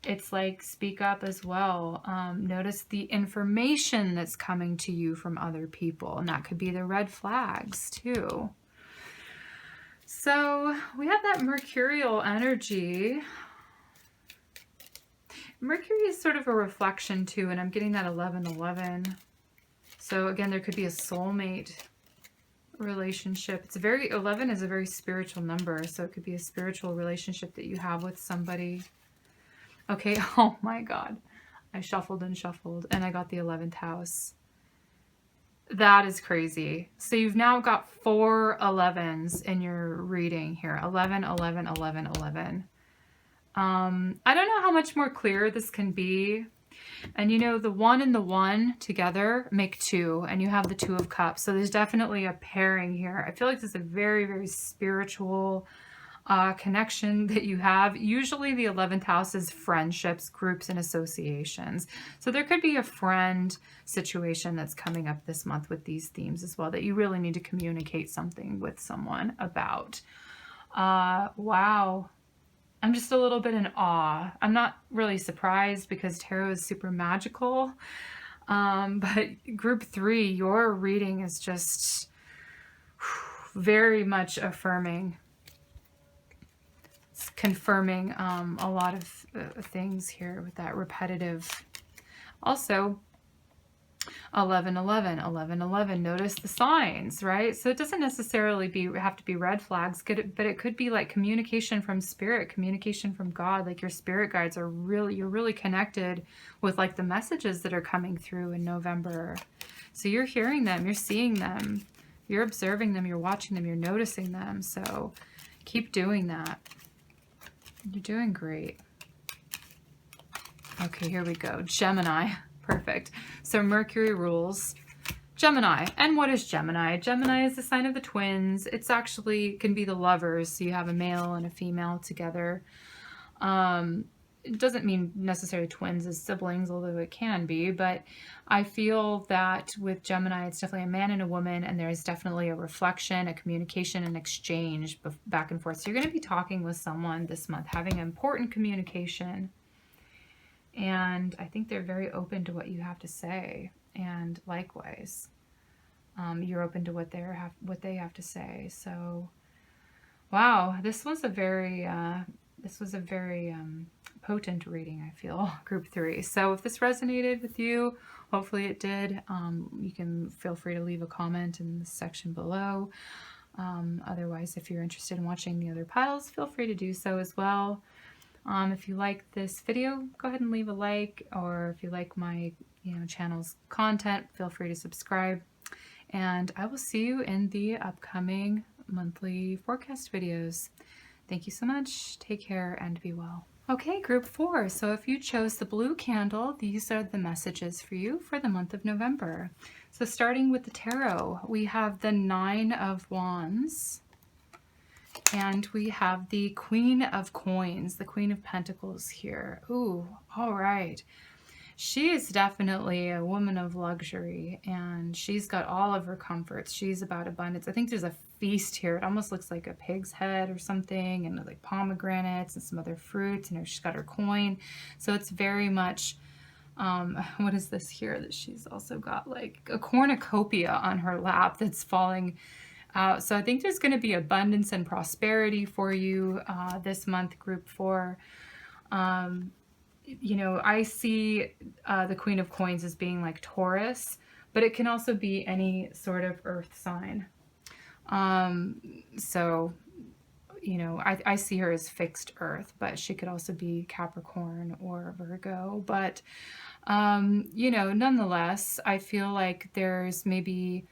Speaker 1: It's like speak up as well. Notice the information that's coming to you from other people, and that could be the red flags too. So we have that mercurial energy. Mercury is sort of a reflection too, and I'm getting that 11-11. So again, there could be a soulmate relationship. 11 is a very spiritual number, so it could be a spiritual relationship that you have with somebody. Okay, oh my God. I shuffled and shuffled, and I got the 11th house. That is crazy. So you've now got 4 11s in your reading here. 11, 11, 11, 11. I don't know how much more clear this can be. And you know, the 1 and the 1 together make 2, and you have the 2 of Cups. So there's definitely a pairing here. I feel like this is a very, very spiritual connection that you have. Usually the 11th house is friendships, groups, and associations. So there could be a friend situation that's coming up this month with these themes as well, that you really need to communicate something with someone about. Wow. I'm just a little bit in awe. I'm not really surprised because tarot is super magical. But group 3, your reading is just very much affirming. It's confirming a lot of things here with that repetitive. Also, 11, 11, 11, 11. Notice the signs, right? So it doesn't necessarily have to be red flags, but it could be like communication from spirit, communication from God. Like your spirit guides are you're really connected with like the messages that are coming through in November. So you're hearing them, you're seeing them, you're observing them, you're watching them, you're noticing them. So keep doing that. You're doing great. Okay, here we go. Gemini. Perfect. So Mercury rules Gemini. And what is Gemini? Gemini is the sign of the twins. It's actually can be the lovers. So you have a male and a female together. It doesn't mean necessarily twins as siblings, although it can be. But I feel that with Gemini, it's definitely a man and a woman. And there is definitely a reflection, a communication, an exchange back and forth. So you're going to be talking with someone this month, having important communication. And I think they're very open to what you have to say, and likewise, you're open to what they have to say. So, wow, this was a very potent reading. I feel group 3. So if this resonated with you, hopefully it did. You can feel free to leave a comment in the section below. Otherwise, if you're interested in watching the other piles, feel free to do so as well. If you like this video, go ahead and leave a like, or if you like my channel's content, feel free to subscribe. And I will see you in the upcoming monthly forecast videos. Thank you so much. Take care and be well. Okay, group 4. So if you chose the blue candle, these are the messages for you for the month of November. So starting with the tarot, we have the 9 of Wands, and we have the Queen of Coins, the Queen of Pentacles here. Ooh, all right. She is definitely a woman of luxury, and she's got all of her comforts. She's about abundance. I think there's a feast here. It almost looks like a pig's head or something, and like pomegranates and some other fruits, and she's got her coin. So it's very much, what is this here that she's also got? Like a cornucopia on her lap that's falling out. So I think there's going to be abundance and prosperity for you this month, group 4. You know, I see the Queen of Coins as being like Taurus, but it can also be any sort of earth sign. So, you know, I see her as fixed earth, but she could also be Capricorn or Virgo. But, you know, nonetheless, I feel like there's maybe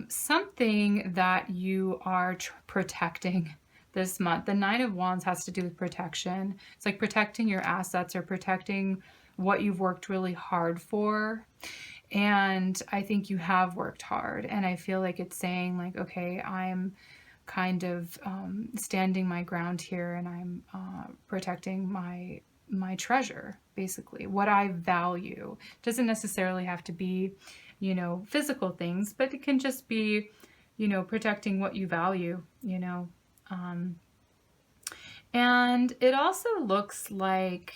Speaker 1: something that you are protecting this month. The 9 of Wands has to do with protection. It's like protecting your assets or protecting what you've worked really hard for. And I think you have worked hard. And I feel like it's saying like, okay, I'm kind of standing my ground here, and I'm protecting my treasure, basically, what I value. It doesn't necessarily have to be, you know, physical things, but it can just be, you know, protecting what you value, you know. And it also looks like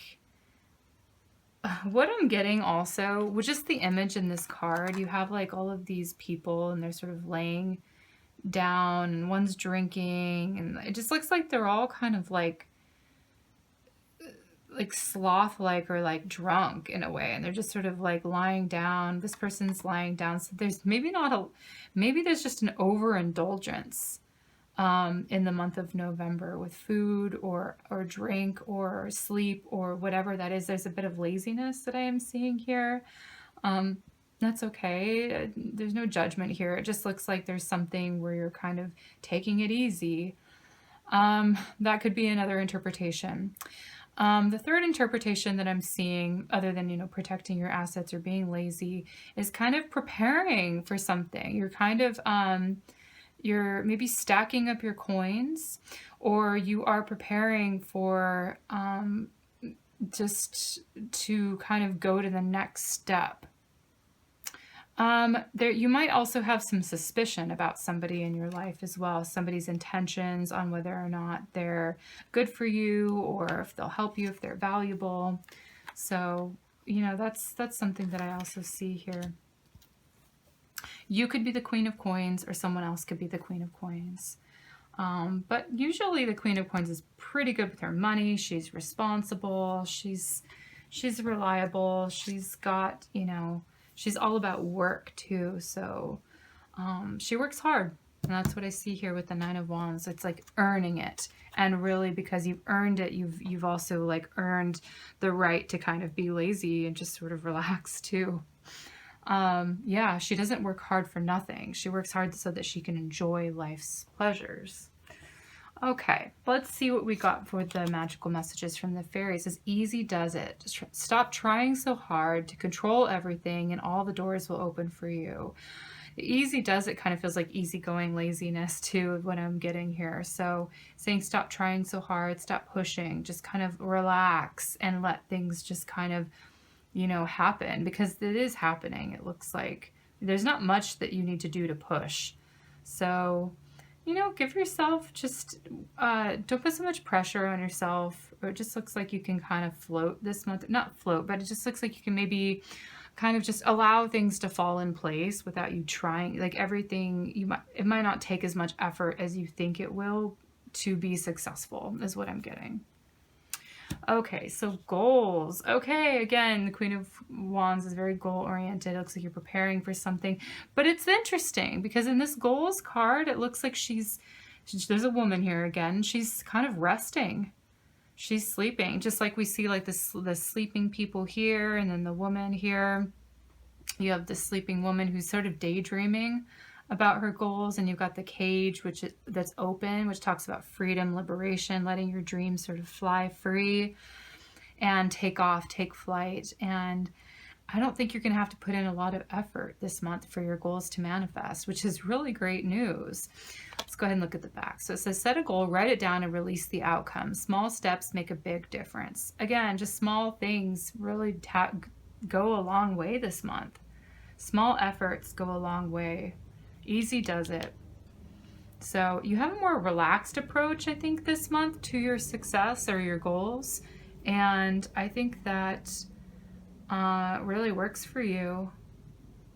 Speaker 1: what I'm getting also, which is the image in this card, you have like all of these people and they're sort of laying down and one's drinking, and it just looks like they're all kind of like sloth-like or like drunk in a way, and they're just sort of like lying down. This person's lying down, so there's maybe there's just an overindulgence in the month of November with food or drink or sleep or whatever that is. There's a bit of laziness that I am seeing here. That's okay. There's no judgment here. It just looks like there's something where you're kind of taking it easy. That could be another interpretation. The third interpretation that I'm seeing, other than, you know, protecting your assets or being lazy, is kind of preparing for something. You're kind of, you're maybe stacking up your coins, or you are preparing for just to kind of go to the next step. There, you might also have some suspicion about somebody in your life as well, somebody's intentions on whether or not they're good for you, or if they'll help you, if they're valuable. So, you know, that's something that I also see here. You could be the Queen of Coins, or someone else could be the Queen of Coins. But usually the Queen of Coins is pretty good with her money. She's responsible. She's reliable. She's got, you know, she's all about work too. So she works hard. And that's what I see here with the 9 of Wands. It's like earning it. And really, because you've earned it, you've also like earned the right to kind of be lazy and just sort of relax too. Yeah, she doesn't work hard for nothing. She works hard so that she can enjoy life's pleasures. Okay, let's see what we got for the magical messages from the fairies. It says, easy does it. Just stop trying so hard to control everything, and all the doors will open for you. Easy does it kind of feels like easygoing laziness too, what I'm getting here. So saying stop trying so hard, stop pushing, just kind of relax and let things just kind of, you know, happen, because it is happening. It looks like there's not much that you need to do to push. So, you know, give yourself just, don't put so much pressure on yourself, or it just looks like you can kind of float this month. Not float, but it just looks like you can maybe kind of just allow things to fall in place without you trying. Like everything, it might not take as much effort as you think it will to be successful, is what I'm getting. Okay, so goals. Okay, again, the Queen of Wands is very goal-oriented. It looks like you're preparing for something. But it's interesting because in this goals card, it looks like there's a woman here again. She's kind of resting. She's sleeping, just like we see like the sleeping people here, and then the woman here. You have the sleeping woman who's sort of daydreaming about her goals, and you've got the cage, that's open, which talks about freedom, liberation, letting your dreams sort of fly free and take off, take flight. And I don't think you're going to have to put in a lot of effort this month for your goals to manifest, which is really great news. Let's go ahead and look at the back. So it says, set a goal, write it down, and release the outcome. Small steps make a big difference. Again, just small things really go a long way this month. Small efforts go a long way. Easy does it. So you have a more relaxed approach, I think, this month to your success or your goals. And I think that really works for you.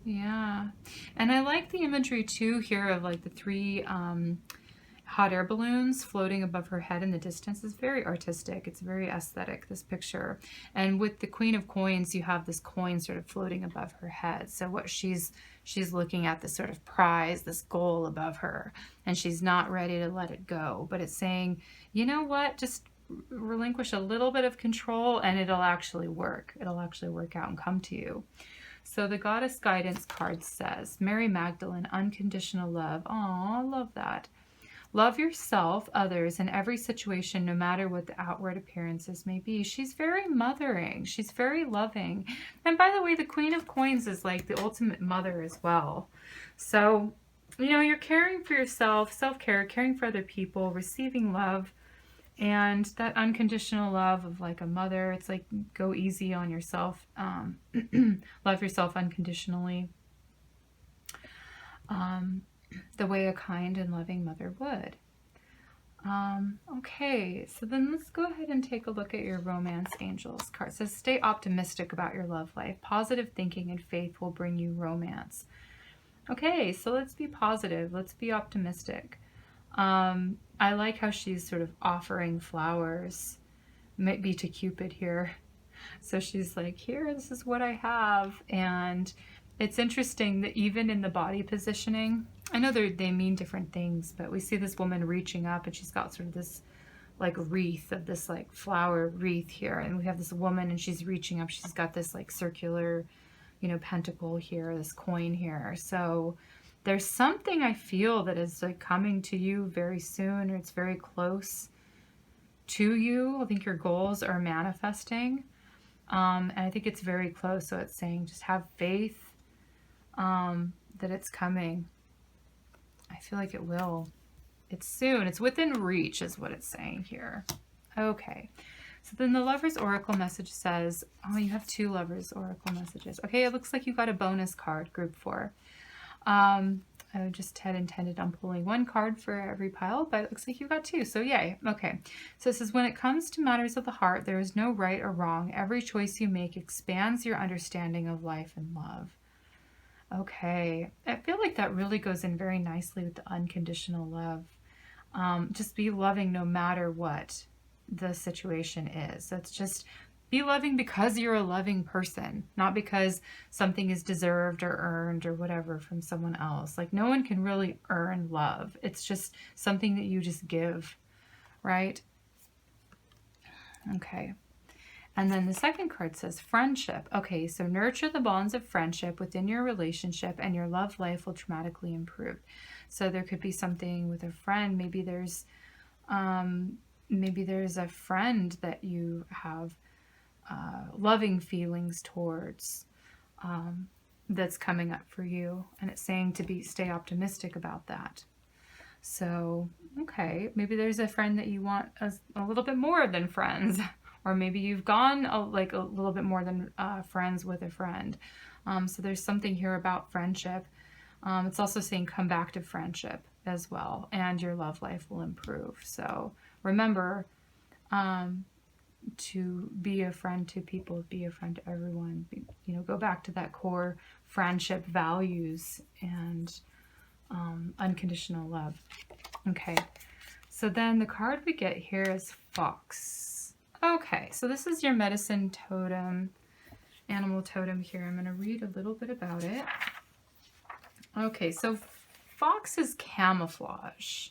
Speaker 1: Yeah. And I like the imagery too here of like the 3 hot air balloons floating above her head in the distance. Is very artistic. It's very aesthetic, this picture. And with the Queen of Coins, you have this coin sort of floating above her head. So what she's looking at, this sort of prize, this goal above her, and she's not ready to let it go. But it's saying, you know what, just relinquish a little bit of control and it'll actually work. It'll actually work out and come to you. So the Goddess Guidance card says, Mary Magdalene, unconditional love. Oh, I love that. Love yourself, others, in every situation, no matter what the outward appearances may be. She's very mothering. She's very loving. And by the way, the Queen of Coins is like the ultimate mother as well. So, you know, you're caring for yourself, self-care, caring for other people, receiving love, and that unconditional love of like a mother. It's like, go easy on yourself. Love yourself unconditionally. The way a kind and loving mother would. Okay, so then let's go ahead and take a look at your Romance Angels card. It says, stay optimistic about your love life. Positive thinking and faith will bring you romance. Okay, so let's be positive. Let's be optimistic. I like how she's sort of offering flowers, might be to Cupid here. So she's like, here, this is what I have. And it's interesting that even in the body positioning, I know they mean different things, but we see this woman reaching up and she's got sort of this like wreath of this like flower wreath here. And we have this woman and she's reaching up. She's got this like circular, you know, pentacle here, this coin here. So there's something I feel that is like coming to you very soon, or it's very close to you. I think your goals are manifesting. And I think it's very close. So it's saying just have faith that it's coming. I feel like it will. It's soon. It's within reach is what it's saying here. Okay. So then the Lover's Oracle message says, oh, you have 2 Lover's Oracle messages. Okay, it looks like you got a bonus card, group 4. I just had intended on pulling 1 card for every pile, but it looks like you got 2, so yay. Okay, so it says, when it comes to matters of the heart, there is no right or wrong. Every choice you make expands your understanding of life and love. Okay, I feel like that really goes in very nicely with the unconditional love. Just be loving no matter what the situation is. So it's just be loving because you're a loving person, not because something is deserved or earned or whatever from someone else. Like no one can really earn love. It's just something that you just give, right? Okay. And then the second card says friendship. Okay, so nurture the bonds of friendship within your relationship and your love life will dramatically improve. So there could be something with a friend. Maybe there's a friend that you have loving feelings towards that's coming up for you. And it's saying to stay optimistic about that. So, okay, maybe there's a friend that you want a little bit more than friends. Or maybe you've gone a little bit more than friends with a friend. So there's something here about friendship. It's also saying come back to friendship as well, and your love life will improve. So remember to be a friend to people, be a friend to everyone. Go back to that core friendship values and unconditional love. Okay, so then the card we get here is Fox. Okay, so this is your medicine totem, animal totem here. I'm going to read a little bit about it. Okay, so Fox is camouflage.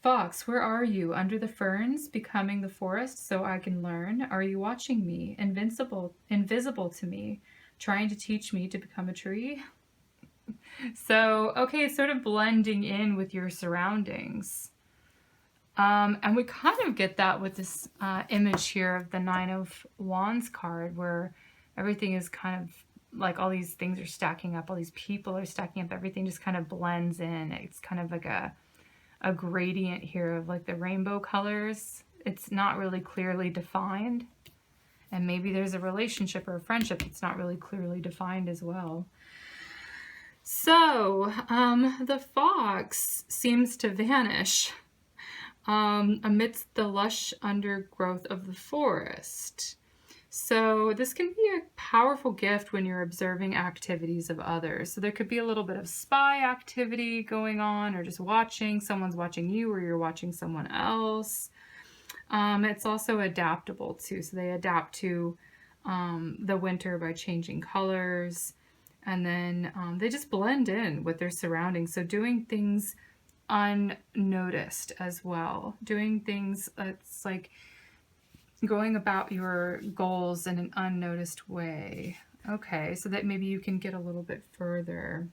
Speaker 1: Fox, where are you? Under the ferns, becoming the forest so I can learn? Are you watching me? Invisible to me, trying to teach me to become a tree? So, okay, it's sort of blending in with your surroundings. And we kind of get that with this image here of the Nine of Wands card, where everything is kind of like all these things are stacking up, all these people are stacking up, everything just kind of blends in. It's kind of like a gradient here of like the rainbow colors. It's not really clearly defined. And maybe there's a relationship or a friendship that's not really clearly defined as well. So the fox seems to vanish amidst the lush undergrowth of the forest. So this can be a powerful gift when you're observing activities of others. So there could be a little bit of spy activity going on, or just watching. Someone's watching you or you're watching someone else. It's also adaptable too. So they adapt to the winter by changing colors. And then they just blend in with their surroundings. So doing things unnoticed as well. Doing things, it's like going about your goals in an unnoticed way. Okay, so that maybe you can get a little bit further.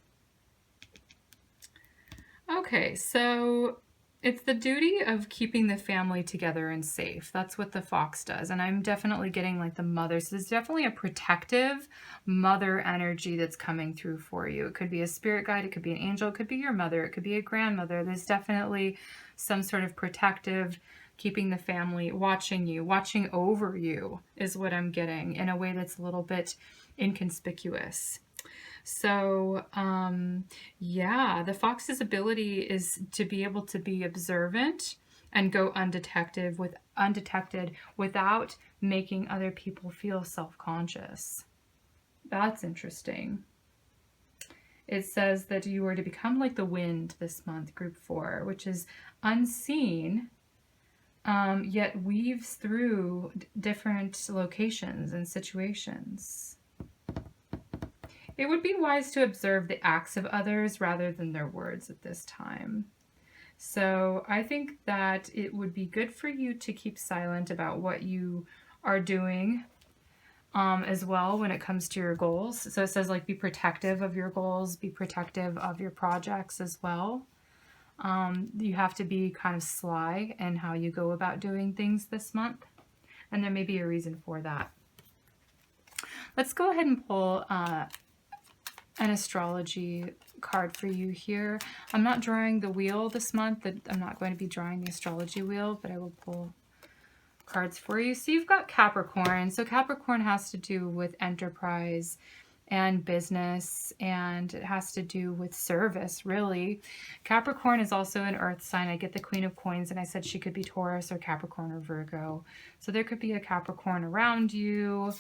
Speaker 1: Okay, so it's the duty of keeping the family together and safe. That's what the fox does. And I'm definitely getting like the mother. So there's definitely a protective mother energy that's coming through for you. It could be a spirit guide. It could be an angel. It could be your mother. It could be a grandmother. There's definitely some sort of protective, keeping the family, watching you, watching over you is what I'm getting in a way that's a little bit inconspicuous. So, yeah, the fox's ability is to be able to be observant and go undetected without making other people feel self-conscious. That's interesting. It says that you are to become like the wind this month, group 4, which is unseen, yet weaves through different locations and situations. It would be wise to observe the acts of others rather than their words at this time. So I think that it would be good for you to keep silent about what you are doing as well when it comes to your goals. So it says like be protective of your goals, be protective of your projects as well. You have to be kind of sly in how you go about doing things this month. And there may be a reason for that. Let's go ahead and pull an astrology card for you here. I'm not drawing the wheel this month. I'm not going to be drawing the astrology wheel, but I will pull cards for you. So you've got Capricorn. So Capricorn has to do with enterprise and business, and it has to do with service, really. Capricorn is also an earth sign. I get the Queen of Coins, and I said she could be Taurus or Capricorn or Virgo. So there could be a Capricorn around you.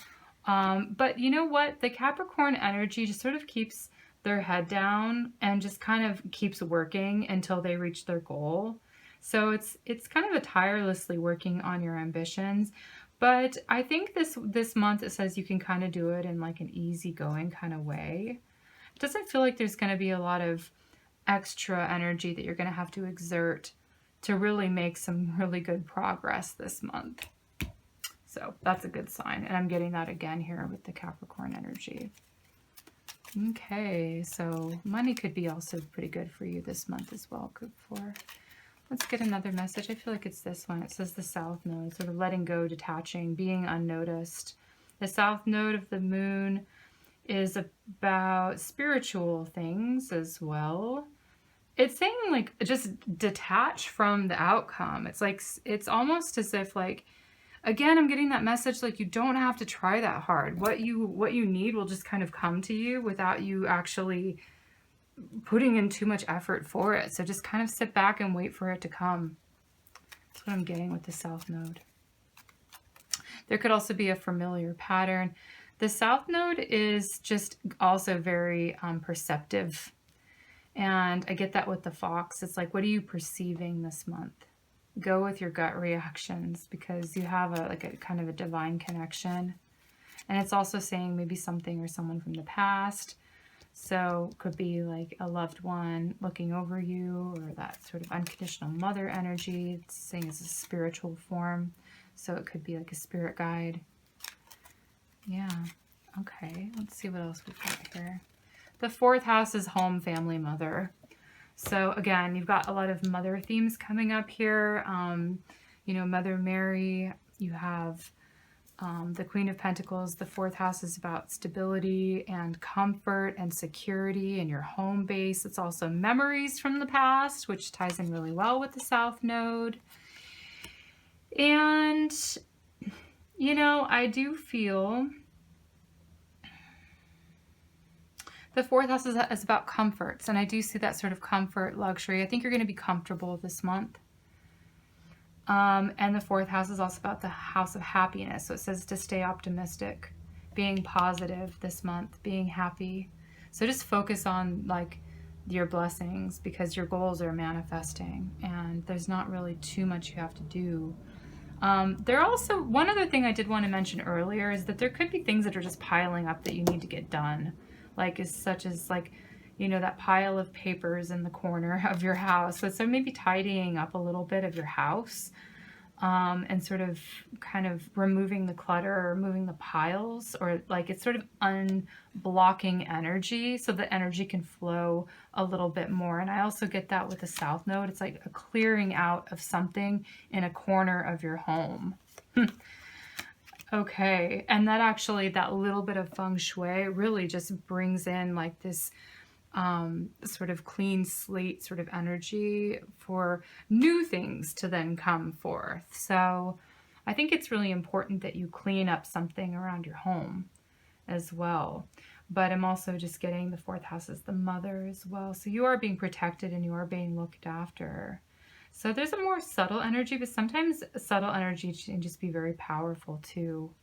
Speaker 1: But you know what? The Capricorn energy just sort of keeps their head down and just kind of keeps working until they reach their goal. So it's kind of a tirelessly working on your ambitions. But I think this month it says you can kind of do it in like an easygoing kind of way. It doesn't feel like there's going to be a lot of extra energy that you're going to have to exert to really make some really good progress this month. So that's a good sign. And I'm getting that again here with the Capricorn energy. Okay, so money could be also pretty good for you this month as well, group 4. Let's get another message. I feel like it's this one. It says the South Node, sort of letting go, detaching, being unnoticed. The South Node of the moon is about spiritual things as well. It's saying like just detach from the outcome. It's like, it's almost as if like, again, I'm getting that message like you don't have to try that hard. What you need will just kind of come to you without you actually putting in too much effort for it. So just kind of sit back and wait for it to come. That's what I'm getting with the South Node. There could also be a familiar pattern. The South Node is just also very perceptive. And I get that with the Fox. It's like, what are you perceiving this month? Go with your gut reactions because you have a kind of a divine connection. And it's also saying maybe something or someone from the past. So could be like a loved one looking over you, or that sort of unconditional mother energy. It's saying it's a spiritual form. So it could be like a spirit guide. Yeah. Okay. Let's see what else we've got here. The fourth house is home, family, mother. So again, you've got a lot of mother themes coming up here. You know, Mother Mary, you have the Queen of Pentacles. The fourth house is about stability and comfort and security in your home base. It's also memories from the past, which ties in really well with the South Node. And, you know, I do feel the fourth house is about comforts, and I do see that sort of comfort, luxury. I think you're going to be comfortable this month. And the fourth house is also about the house of happiness. So it says to stay optimistic, being positive this month, being happy. So just focus on like your blessings, because your goals are manifesting and there's not really too much you have to do. There also, one other thing I did want to mention earlier is that there could be things that are just piling up that you need to get done. Like such as like, you know, that pile of papers in the corner of your house. So maybe tidying up a little bit of your house, and sort of kind of removing the clutter or removing the piles, or like it's sort of unblocking energy so the energy can flow a little bit more. And I also get that with the South Node. It's like a clearing out of something in a corner of your home. Okay, and that actually, that little bit of feng shui really just brings in like this sort of clean slate sort of energy for new things to then come forth. So I think it's really important that you clean up something around your home as well. But I'm also just getting the fourth house as the mother as well. So you are being protected and you are being looked after. So there's a more subtle energy, but sometimes subtle energy can just be very powerful too.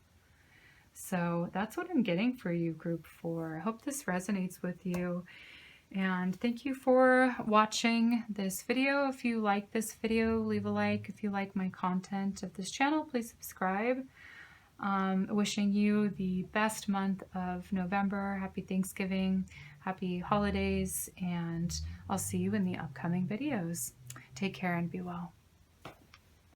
Speaker 1: So that's what I'm getting for you, group 4. I hope this resonates with you. And thank you for watching this video. If you like this video, leave a like. If you like my content of this channel, please subscribe. Wishing you the best month of November. Happy Thanksgiving, happy holidays, and I'll see you in the upcoming videos. Take care and be well.